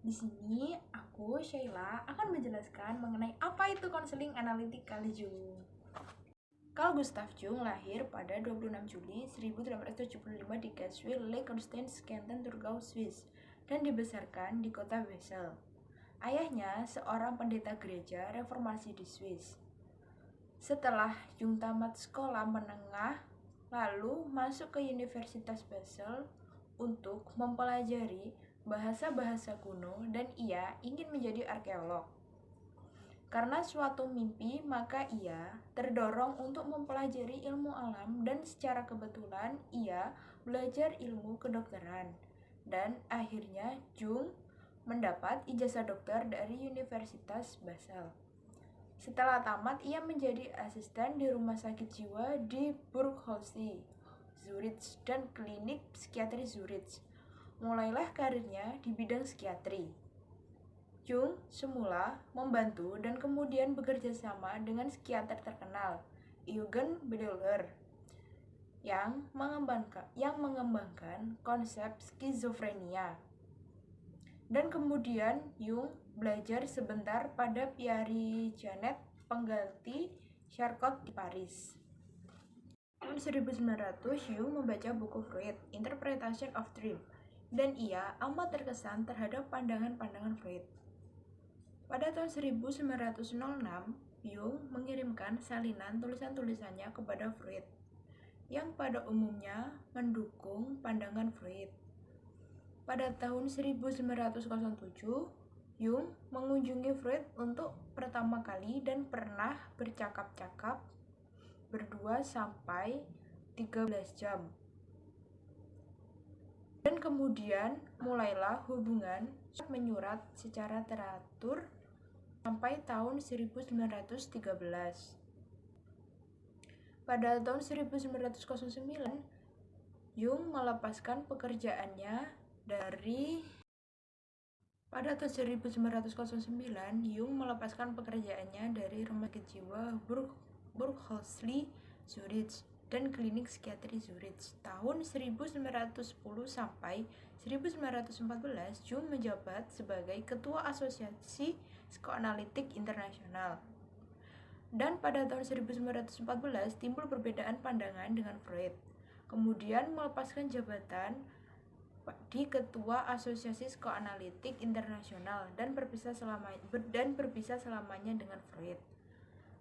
Di sini aku, Sheila, akan menjelaskan mengenai apa itu konseling analitik Carl Jung. Carl Gustav Jung lahir pada 26 Juli 1875 di Gaswil, Lake-Constance, Canton, Thurgau, Swiss, dan dibesarkan di kota Wesel. Ayahnya seorang pendeta gereja reformasi di Swiss. Setelah Jung tamat sekolah menengah, lalu masuk ke Universitas Basel untuk mempelajari bahasa-bahasa kuno dan ia ingin menjadi arkeolog. Karena suatu mimpi, maka ia terdorong untuk mempelajari ilmu alam dan secara kebetulan ia belajar ilmu kedokteran. Dan akhirnya Jung mendapat ijazah dokter dari Universitas Basel. Setelah tamat, ia menjadi asisten di rumah sakit jiwa di Burghausen, Zurich, dan klinik psikiatri Zurich. Mulailah karirnya di bidang psikiatri. Jung semula membantu dan kemudian bekerja sama dengan psikiater terkenal, Eugen Bleuler, yang mengembangkan konsep skizofrenia. Dan kemudian Jung belajar sebentar pada Pierre Janet, pengganti Charcot di Paris. Tahun 1900, Jung membaca buku Freud, Interpretation of Dream, dan ia amat terkesan terhadap pandangan-pandangan Freud. Pada tahun 1906, Jung mengirimkan salinan tulisan-tulisannya kepada Freud, yang pada umumnya mendukung pandangan Freud. Pada tahun 1907, Jung mengunjungi Freud untuk pertama kali dan pernah bercakap-cakap berdua sampai 13 jam. Dan kemudian mulailah hubungan menyurat secara teratur sampai tahun 1913. Pada tahun 1909, Jung melepaskan pekerjaannya Pada tahun 1909, Jung melepaskan pekerjaannya dari rumah sakit jiwa Burghausen, Zurich, dan klinik psikiatri Zurich. Tahun 1910 sampai 1914, Jung menjabat sebagai ketua Asosiasi Psikoanalitik Internasional. Dan pada tahun 1914 timbul perbedaan pandangan dengan Freud. Kemudian melepaskan jabatan di Ketua Asosiasi Psikoanalitik Internasional dan berpisah selamanya dengan Freud.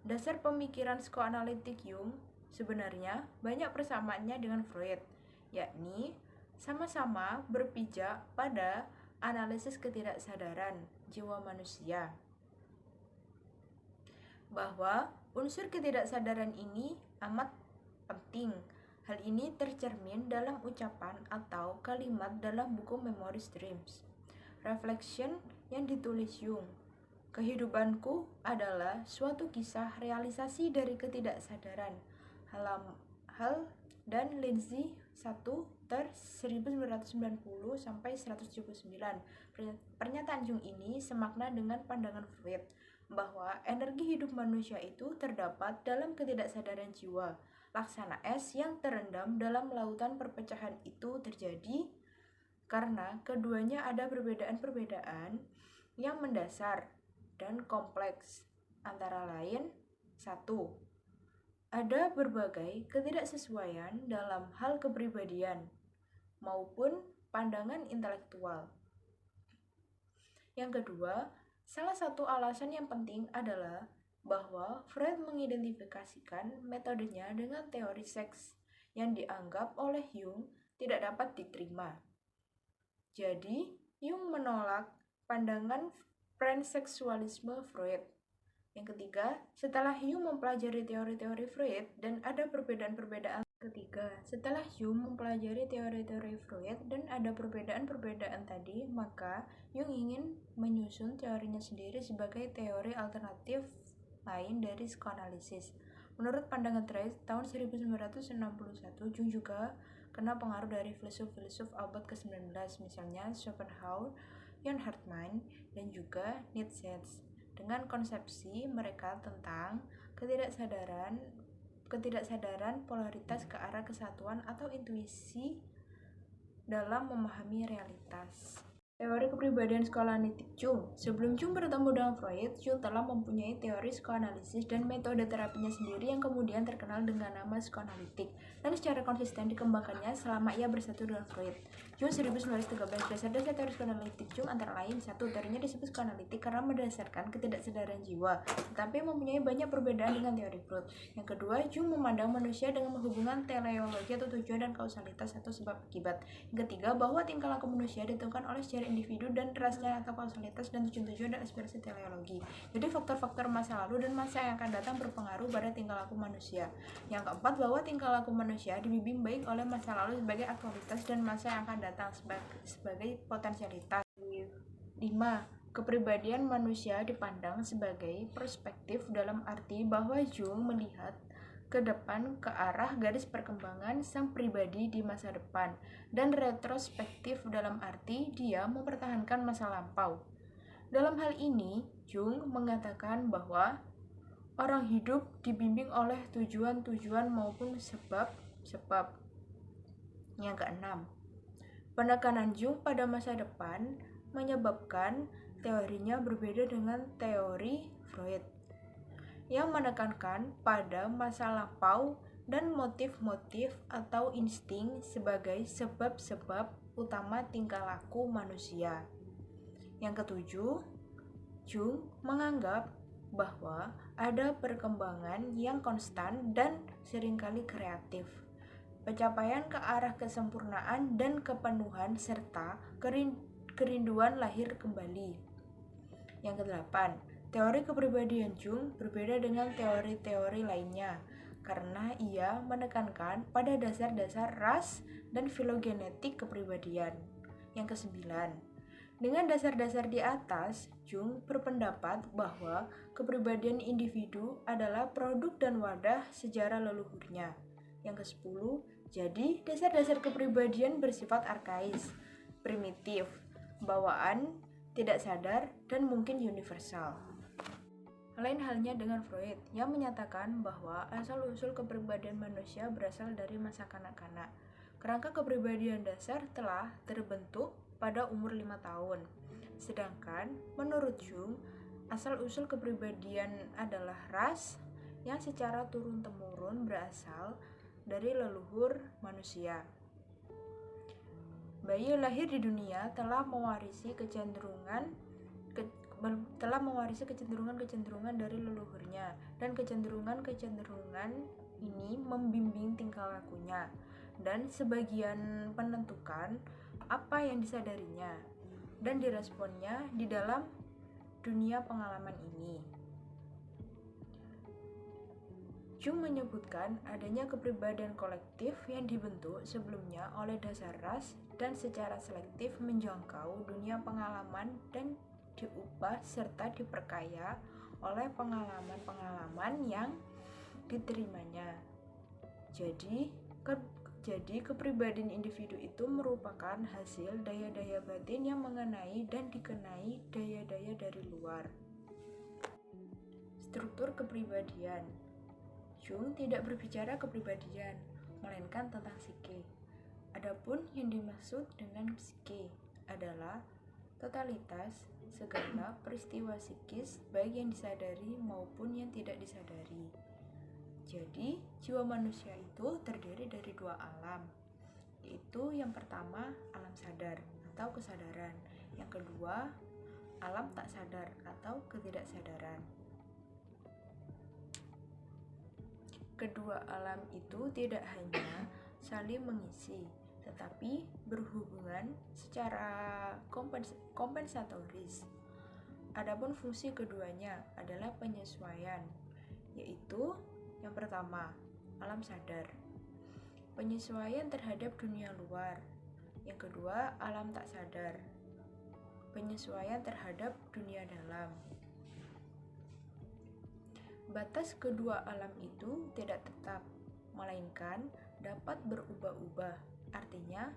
Dasar pemikiran psikoanalitik Jung sebenarnya banyak persamaannya dengan Freud, yakni sama-sama berpijak pada analisis ketidaksadaran jiwa manusia, bahwa unsur ketidaksadaran ini amat penting. Hal ini tercermin dalam ucapan atau kalimat dalam buku Memories Dreams, Reflection yang ditulis Jung. Kehidupanku adalah suatu kisah realisasi dari ketidaksadaran. Hal dan Lindsay 1 ter 1990 sampai 179. Pernyataan Jung ini semakna dengan pandangan Freud bahwa energi hidup manusia itu terdapat dalam ketidaksadaran jiwa. Laksana es yang terendam dalam lautan perpecahan itu terjadi karena keduanya ada perbedaan-perbedaan yang mendasar dan kompleks. Antara lain, 1. Ada berbagai ketidaksesuaian dalam hal kepribadian maupun pandangan intelektual. Yang kedua, salah satu alasan yang penting adalah bahwa Freud mengidentifikasikan metodenya dengan teori seks yang dianggap oleh Jung tidak dapat diterima. Jadi, Jung menolak pandangan panseksualisme Freud. Yang ketiga, setelah Jung mempelajari teori-teori Freud dan ada perbedaan-perbedaan tadi, maka Jung ingin menyusun teorinya sendiri sebagai teori alternatif lain dari psikoanalisis. Menurut pandangan Freud, tahun 1961, Jung juga kena pengaruh dari filsuf-filsuf abad ke-19, misalnya Schopenhauer, John Hartman, dan juga Nietzsche, dengan konsepsi mereka tentang ketidaksadaran polaritas ke arah kesatuan atau intuisi dalam memahami realitas. Teori kepribadian psikoanalitik Jung. Sebelum Jung bertemu dengan Freud, Jung telah mempunyai teori psikoanalisis dan metode terapinya sendiri yang kemudian terkenal dengan nama psikoanalitik dan secara konsisten dikembangkannya selama ia bersatu dengan Freud. Jung 1913. Dasar-dasar teori psikoanalitik Jung antara lain: 1. Teorinya disebut psikoanalitik karena mendasarkan ketidaksedaran jiwa, tetapi mempunyai banyak perbedaan dengan teori Freud. Yang kedua, Jung memandang manusia dengan hubungan teleologi atau tujuan dan kausalitas atau sebab akibat. Yang ketiga, bahwa tingkah laku manusia ditentukan oleh secara individu dan rasnya atau kausalitas dan tujuan-tujuan dan aspirasi teleologi. Jadi faktor-faktor masa lalu dan masa yang akan datang berpengaruh pada tingkah laku manusia. Yang keempat, bahwa tingkah laku manusia dibimbing baik oleh masa lalu sebagai aktualitas dan masa yang akan datang sebagai potensialitas. 5. Kepribadian manusia dipandang sebagai perspektif dalam arti bahwa Jung melihat ke depan ke arah garis perkembangan sang pribadi di masa depan, dan retrospektif dalam arti dia mempertahankan masa lampau. Dalam hal ini, Jung mengatakan bahwa orang hidup dibimbing oleh tujuan-tujuan maupun sebab-sebab. Yang keenam, penekanan Jung pada masa depan menyebabkan teorinya berbeda dengan teori Freud yang menekankan pada masa lampau dan motif-motif atau insting sebagai sebab-sebab utama tingkah laku manusia. Yang ketujuh, Jung menganggap bahwa ada perkembangan yang konstan dan seringkali kreatif, pencapaian ke arah kesempurnaan dan kepenuhan serta kerinduan lahir kembali. Yang kedelapan, teori kepribadian Jung berbeda dengan teori-teori lainnya karena ia menekankan pada dasar-dasar ras dan filogenetik kepribadian. Yang kesembilan, dengan dasar-dasar di atas, Jung berpendapat bahwa kepribadian individu adalah produk dan wadah sejarah leluhurnya. Yang kesepuluh, jadi dasar-dasar kepribadian bersifat arkais, primitif, bawaan, tidak sadar, dan mungkin universal. Lain halnya dengan Freud yang menyatakan bahwa asal-usul kepribadian manusia berasal dari masa kanak-kanak. Kerangka kepribadian dasar telah terbentuk pada umur 5 tahun. Sedangkan menurut Jung, asal-usul kepribadian adalah ras yang secara turun-temurun berasal dari leluhur manusia. Bayi lahir di dunia telah mewarisi kecenderungan dari leluhurnya, dan kecenderungan ini membimbing tingkah lakunya dan sebagian penentukan apa yang disadarinya dan diresponnya di dalam dunia pengalaman ini. Jung menyebutkan adanya kepribadian kolektif yang dibentuk sebelumnya oleh dasar ras dan secara selektif menjangkau dunia pengalaman dan diubah serta diperkaya oleh pengalaman-pengalaman yang diterimanya. Jadi kepribadian individu itu merupakan hasil daya-daya batin yang mengenai dan dikenai daya-daya dari luar. Struktur kepribadian. Jung tidak berbicara kepribadian, melainkan tentang psike. Adapun yang dimaksud dengan psike adalah totalitas segala peristiwa psikis baik yang disadari maupun yang tidak disadari. Jadi, jiwa manusia itu terdiri dari dua alam, yaitu yang pertama alam sadar atau kesadaran, yang kedua alam tak sadar atau ketidaksadaran. Kedua alam itu tidak hanya saling mengisi, tetapi berhubungan secara kompensatoris. Adapun fungsi keduanya adalah penyesuaian, yaitu yang pertama, alam sadar, penyesuaian terhadap dunia luar. Yang kedua, alam tak sadar, penyesuaian terhadap dunia dalam. Batas kedua alam itu tidak tetap, melainkan dapat berubah-ubah. Artinya,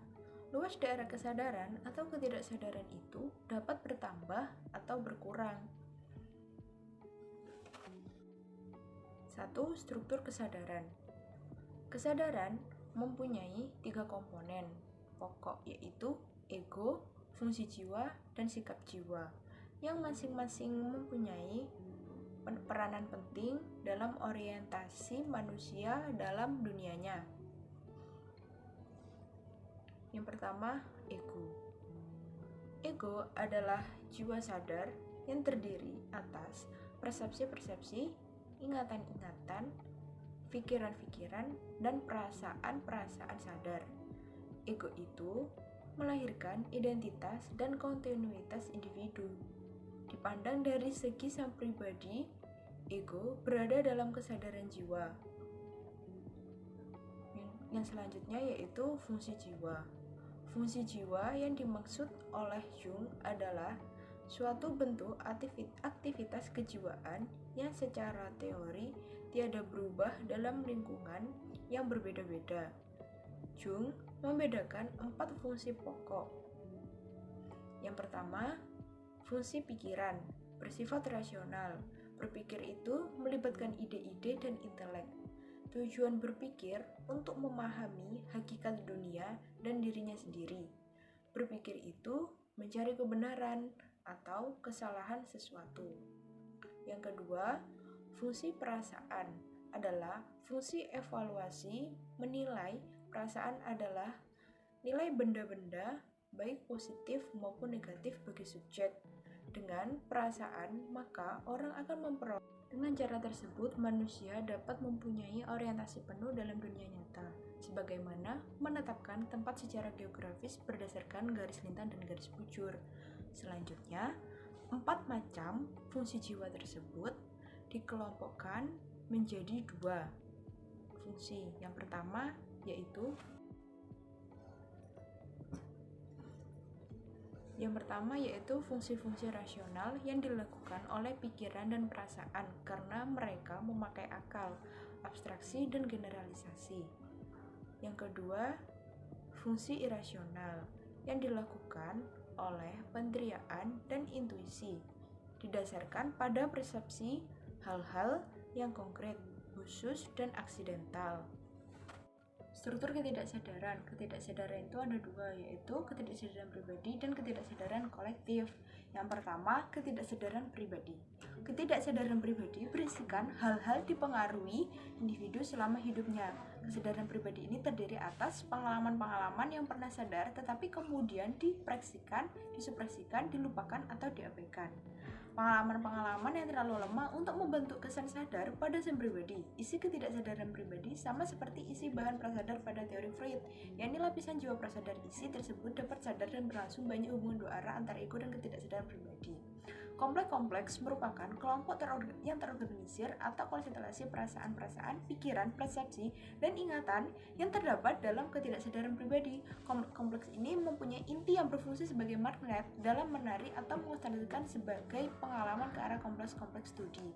luas daerah kesadaran atau ketidaksadaran itu dapat bertambah atau berkurang. 1. Struktur kesadaran. Kesadaran mempunyai 3 komponen pokok, yaitu ego, fungsi jiwa, dan sikap jiwa, yang masing-masing mempunyai peranan penting dalam orientasi manusia dalam dunianya. Yang pertama, ego. Ego adalah jiwa sadar yang terdiri atas persepsi-persepsi, ingatan-ingatan, pikiran-pikiran, dan perasaan-perasaan sadar. Ego itu melahirkan identitas dan kontinuitas individu. Dipandang dari segi sang pribadi, ego berada dalam kesadaran jiwa. Yang selanjutnya yaitu fungsi jiwa. Fungsi jiwa yang dimaksud oleh Jung adalah suatu bentuk aktivitas kejiwaan yang secara teori tiada berubah dalam lingkungan yang berbeda-beda. Jung membedakan 4 fungsi pokok. Yang pertama, fungsi pikiran, bersifat rasional. Berpikir itu melibatkan ide-ide dan intelek. Tujuan berpikir untuk memahami hakikat dunia dan dirinya sendiri. Berpikir itu mencari kebenaran atau kesalahan sesuatu. Yang kedua, fungsi perasaan adalah fungsi evaluasi, menilai. Perasaan adalah nilai benda-benda baik positif maupun negatif bagi subjek. Dengan perasaan, maka orang akan memperoleh. Dengan cara tersebut, manusia dapat mempunyai orientasi penuh dalam dunia nyata, sebagaimana menetapkan tempat secara geografis berdasarkan garis lintang dan garis bujur. Selanjutnya, 4 macam fungsi jiwa tersebut dikelompokkan menjadi 2 fungsi. Yang pertama yaitu fungsi-fungsi rasional yang dilakukan oleh pikiran dan perasaan karena mereka memakai akal, abstraksi, dan generalisasi. Yang kedua, fungsi irasional yang dilakukan oleh penderiaan dan intuisi, didasarkan pada persepsi hal-hal yang konkret, khusus, dan aksidental. Struktur ketidaksadaran. Ketidaksadaran itu ada 2, yaitu ketidaksadaran pribadi dan ketidaksadaran kolektif. Yang pertama, ketidaksadaran pribadi. Ketidaksadaran pribadi berisikan hal-hal dipengaruhi individu selama hidupnya. Kesadaran pribadi ini terdiri atas pengalaman-pengalaman yang pernah sadar tetapi kemudian disupresikan, dilupakan, atau diabaikan. Pengalaman-pengalaman yang terlalu lemah untuk membentuk kesan sadar pada sang pribadi. Isi ketidaksadaran pribadi sama seperti isi bahan prasadar pada teori Freud, yakni lapisan jiwa prasadar. Isi tersebut dapat sadar dan berlangsung banyak hubungan 2 arah antara ego dan ketidaksadaran pribadi. Kompleks merupakan kelompok yang terorganisir atau konstelasi perasaan-perasaan, pikiran, persepsi, dan ingatan yang terdapat dalam ketidaksadaran pribadi. Kompleks ini mempunyai inti yang berfungsi sebagai magnet dalam menarik atau mengutarakan sebagai pengalaman ke arah kompleks studi.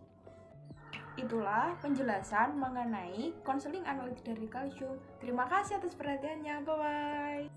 Itulah penjelasan mengenai konseling analitik dari Carl Jung. Terima kasih atas perhatiannya. Bye-bye.